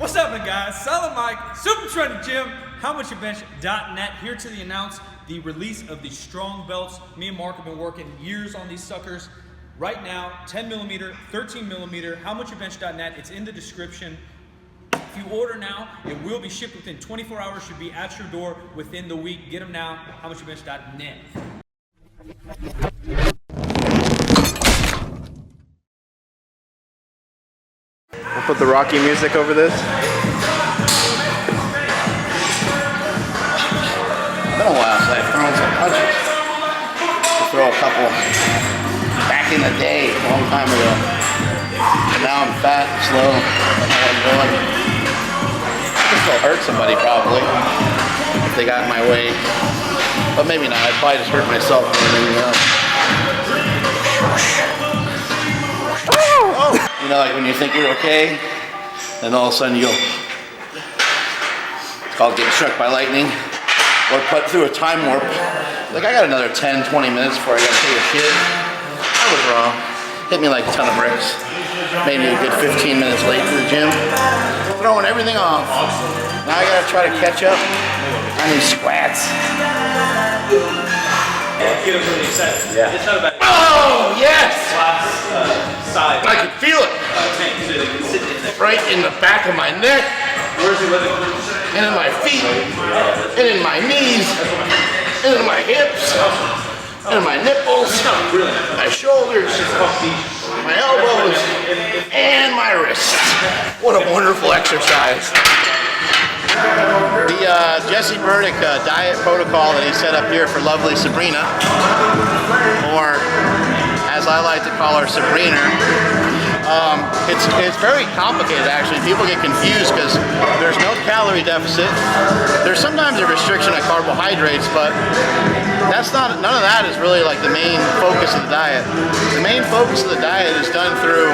What's happening, guys? Silent Mike, Super Training Gym, HowMuchYouBench.net here to announce the release of the strong belts. Me and Mark have been working years on these suckers. Right now, 10 millimeter, 13 millimeter, HowMuchYouBench.net. It's in the description. If you order now, it will be shipped within 24 hours. Should be at your door within the week. Get them now, HowMuchYouBench.net. We'll put the Rocky music over this. It's been a while since I've thrown some punches. I throw a couple back in the day, a long time ago. And now I'm fat, slow, I don't know what I'm doing. I can still hurt somebody probably, if they got in my way. But maybe not, I'd probably just hurt myself more than anything else. Oh! You know, like when you think you're okay, then all of a sudden you go. It's called getting struck by lightning, or put through a time warp. Like I got another 10, 20 minutes before I gotta take a shit. I was wrong. Hit me like a ton of bricks. Made me a good 15 minutes late to the gym. Throwing everything off. Now I gotta try to catch up on these squats. Get them really excited. Yeah. It's not about Oh, yes! side. I can feel it. Right in the back of my neck. And in my feet. And in my knees. And in my hips. And in my nipples. My shoulders. My elbows. And my wrists. What a wonderful exercise. The Jesse Burdick diet protocol that he set up here for lovely Sabrina, or as I like to call her, Sabrina. It's very complicated actually. People get confused because there's no calorie deficit. There's sometimes a restriction of carbohydrates, but none of that is really like the main focus of the diet. The main focus of the diet is done through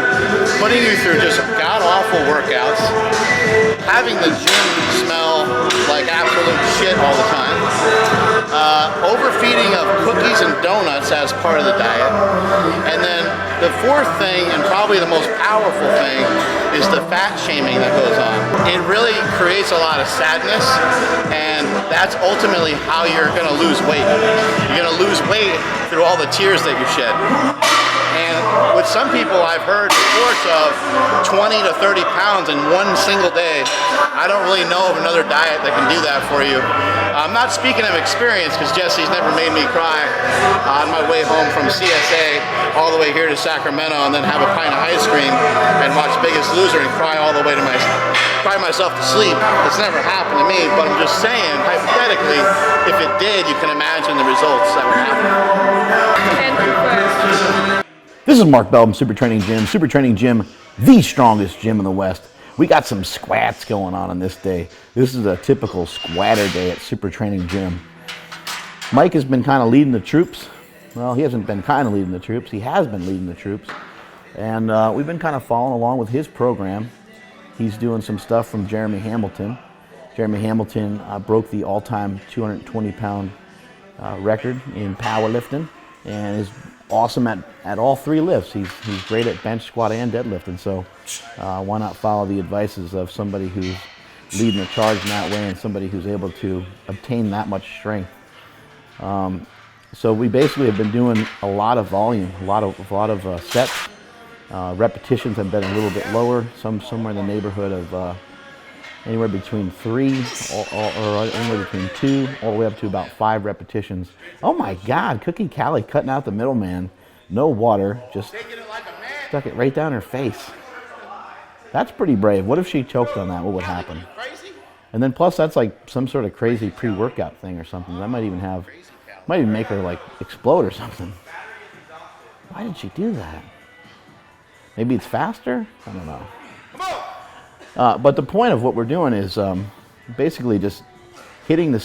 putting you through just god-awful workouts, having the gym smell like absolute shit all the time, overfeeding of cookies and donuts as part of the diet, and then the fourth thing, and probably the most powerful thing, is the fat shaming that goes on. It really creates a lot of sadness, and that's ultimately how you're gonna lose weight. You're gonna lose weight through all the tears that you shed. And with some people, I've heard reports of 20 to 30 pounds in one single day. I don't really know of another diet that can do that for you. I'm not speaking of experience because Jesse's never made me cry on my way home from CSA all the way here to Sacramento and then have a pint of ice cream and watch Biggest Loser and cry all the way to cry myself to sleep. It's never happened to me, but I'm just saying, hypothetically, if it did, you can imagine the results that would happen. This is Mark Bell from Super Training Gym. Super Training Gym, the strongest gym in the West. We got some squats going on this day. This is a typical Skwaaterday at Super Training Gym. Mike has been kind of leading the troops. Well, he hasn't been kind of leading the troops. He has been leading the troops. And we've been kind of following along with his program. He's doing some stuff from Jeremy Hamilton. Jeremy Hamilton broke the all-time 220-pound record in powerlifting and is awesome at all three lifts. He's great at bench, squat, and deadlift, and so why not follow the advices of somebody who's leading the charge in that way and somebody who's able to obtain that much strength. So we basically have been doing a lot of volume, a lot of sets. Repetitions have been a little bit lower, somewhere in the neighborhood of anywhere between 3 or anywhere between 2 all the way up to about 5 repetitions. Oh my God, Cookie Callie cutting out the middleman. No water, just stuck it right down her face. That's pretty brave. What if she choked on that? What would happen? And then plus that's like some sort of crazy pre-workout thing or something. That might even make her like explode or something. Why did she do that? Maybe it's faster? I don't know. But the point of what we're doing is basically just hitting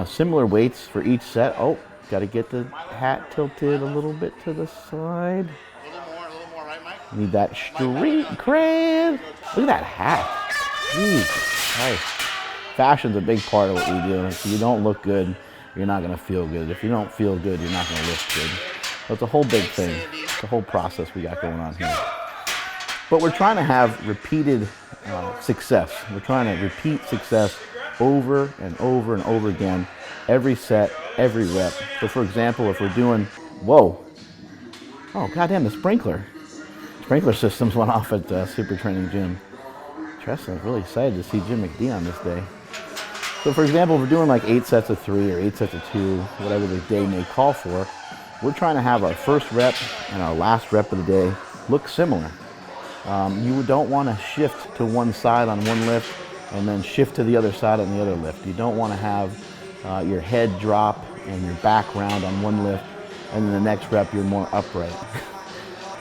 similar weights for each set. Oh, got to get the hat tilted a little bit to the side. A little more, right, Mike? Need that street cred. Look at that hat. Jesus Christ. Fashion's a big part of what we do. If you don't look good, you're not going to feel good. If you don't feel good, you're not going to look good. So it's a whole big thing. It's a whole process we got going on here. But we're trying to have repeated success. We're trying to repeat success over and over and over again, every set, every rep. So for example, if we're doing, whoa, oh goddamn, the sprinkler systems went off at Super Training Gym. Tressa, really excited to see Jim McD on this day. So for example, if we're doing like 8 sets of 3 or 8 sets of 2, whatever the day may call for, we're trying to have our first rep and our last rep of the day look similar. You don't want to shift to one side on one lift and then shift to the other side on the other lift. You don't want to have your head drop and your back round on one lift, and then the next rep you're more upright.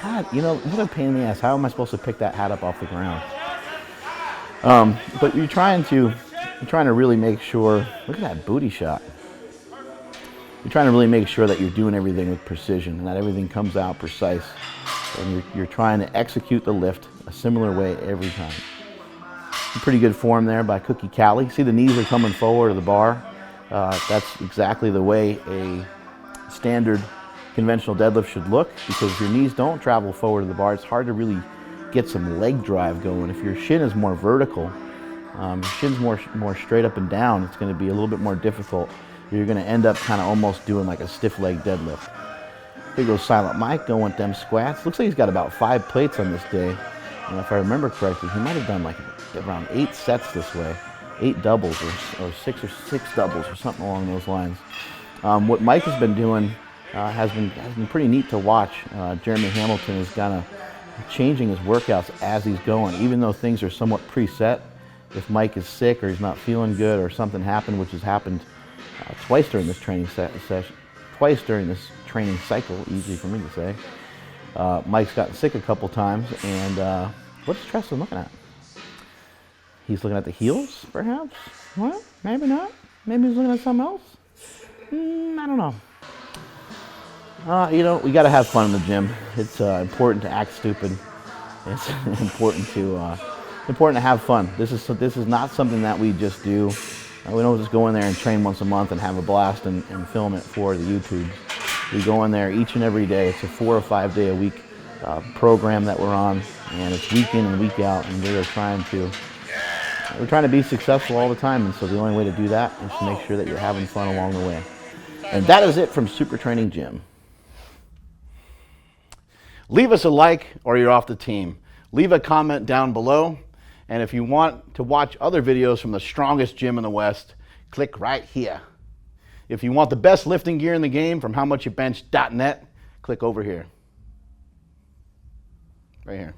God, you know, what a pain in the ass. How am I supposed to pick that hat up off the ground? But you're trying to really make sure, look at that booty shot. You're trying to really make sure that you're doing everything with precision and that everything comes out precise. And you're trying to execute the lift a similar way every time. Pretty good form there by Cookie Callie. See, the knees are coming forward of the bar. That's exactly the way a standard conventional deadlift should look, because if your knees don't travel forward of the bar, it's hard to really get some leg drive going. If your shin is more vertical, your shin's more straight up and down, it's going to be a little bit more difficult. You're going to end up kind of almost doing like a stiff leg deadlift. Here goes Silent Mike going with them squats. Looks like he's got about 5 plates on this day. And if I remember correctly, he might have done like around 8 sets this way. 8 doubles or 6 doubles or something along those lines. What Mike has been doing has been pretty neat to watch. Jeremy Hamilton is kind of changing his workouts as he's going, even though things are somewhat preset. If Mike is sick or he's not feeling good or something happened, which has happened twice during this training session, twice during this training cycle, easy for me to say. Mike's gotten sick a couple times, and what's Tressa looking at? He's looking at the heels, perhaps? Well, maybe not. Maybe he's looking at something else. I don't know. You know, we got to have fun in the gym. It's important to act stupid. It's important to have fun. This is not something that we just do. We don't just go in there and train once a month and have a blast and film it for the YouTube. We go in there each and every day. It's a 4 or 5 day a week program that we're on, and it's week in and week out, and we're trying to be successful all the time. And so the only way to do that is to make sure that you're having fun along the way. And that is it from Super Training Gym. Leave us a like or you're off the team. Leave a comment down below. And if you want to watch other videos from the strongest gym in the West, click right here. If you want the best lifting gear in the game from howmuchyoubench.net, click over here. Right here.